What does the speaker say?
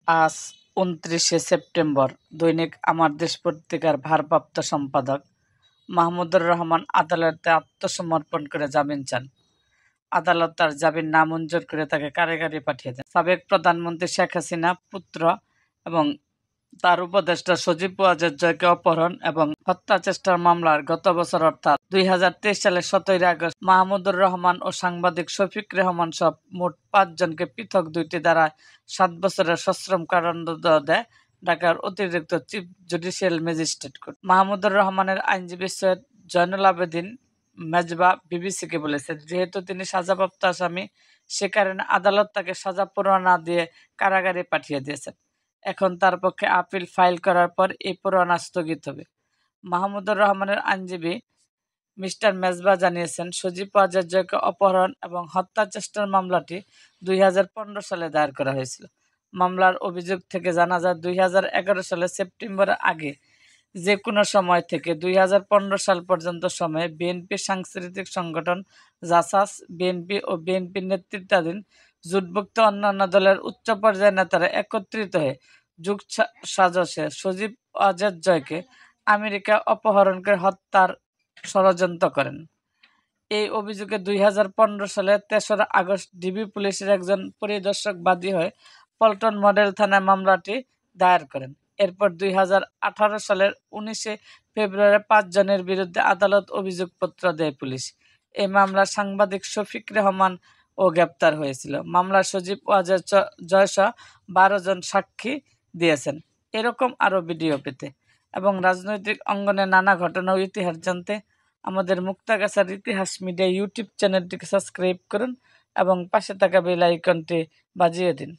আজ ২৯শে সেপ্টেম্বর। দৈনিক আমার দেশ পত্রিকার ভারপ্রাপ্ত সম্পাদক মাহমুদুর রহমান আদালতে আত্মসমর্পণ করে জামিন চান। আদালত তার জামিন নামঞ্জুর করে তাকে কারাগারে পাঠিয়ে দেন। সাবেক প্রধানমন্ত্রী শেখ হাসিনা পুত্র এবং তার উপদেষ্টা সজীব ওয়াজেদ জয়কে অপহরণ এবং হত্যা চেষ্টার মামলার গত বছর অর্থাৎ ২০২৩ সালের ১৭ আগস্ট মাহমুদুর রহমান ও সাংবাদিক শফিক রেহমান সহ মোট ৫ জনকে পৃথক ২টি ধারায় ৭ বছরের সশ্রম কারাদণ্ড দেয় ঢাকার অতিরিক্ত chief judicial magistrate court. Mahmudur রহমানের আইনজীবী সৈয়দ জয়নুল আবেদিন মেজবা বিবিসিকে বলেছেন, যেহেতু তিনি সাজাপ্রাপ্ত আসামি, সে কারণে আদালত তাকে সাজা পরোয়ানা না দিয়ে কারাগারে পাঠিয়ে দিয়েছেন। এখন তার পক্ষে আপিল ফাইল করার পর এই পরোয়ানা স্থগিত হবে। মাহমুদুর রহমানের আইনজীবী মিস্টার মেজবা জানিয়েছেন, সজীব ওয়াজেদ জয়কে অপহরণ এবং হত্যা চেষ্টার মামলাটি ২০১৫ সালে দায়ের করা হয়েছিল। মামলার অভিযোগ থেকে জানা যায় ২০১১ সালের সেপ্টেম্বরের আগে যে কোনো সময় থেকে ২০১৫ সাল পর্যন্ত সময়ে বিএনপির সাংস্কৃতিক সংগঠন জাসাস, বিএনপি ও বিএনপির নেতৃত্বাধীন জোটভুক্ত অন্যান্য দলের উচ্চ পর্যায়ের নেতারা একত্রিত হয়ে যোগসাজশে সজীব ওয়াজেদ জয়কে আমেরিকা অপহরণ করে হত্যার ষড়যন্ত্র করেন। এই অভিযোগে ২০১৫ সালের ৩রা আগস্ট ডিবি পুলিশের একজন পরিদর্শক বাদী হয়ে পল্টন মডেল থানায় মামলাটি দায়ের করেন। এরপর ২০১৮ সালের ১৯শে ফেব্রুয়ারি ৫ জনের বিরুদ্ধে আদালত অভিযোগপত্র দেয় পুলিশ। এই মামলার সাংবাদিক শফিক রেহমান ও গ্রেপ্তার হয়েছিল। মামলার সজীব ওয়াজেদ জয়সহ ১২ জন সাক্ষী দিয়েছেন। এরকম আরও ভিডিও পেতে এবং রাজনৈতিক অঙ্গনে নানা ঘটনা ও ইতিহাস জানতে আমাদের মুক্তাগাছার ইতিহাস মিডিয়া ইউটিউব চ্যানেলটিকে সাবস্ক্রাইব করুন এবং পাশে থাকা বেল আইকনটি বাজিয়ে দিন।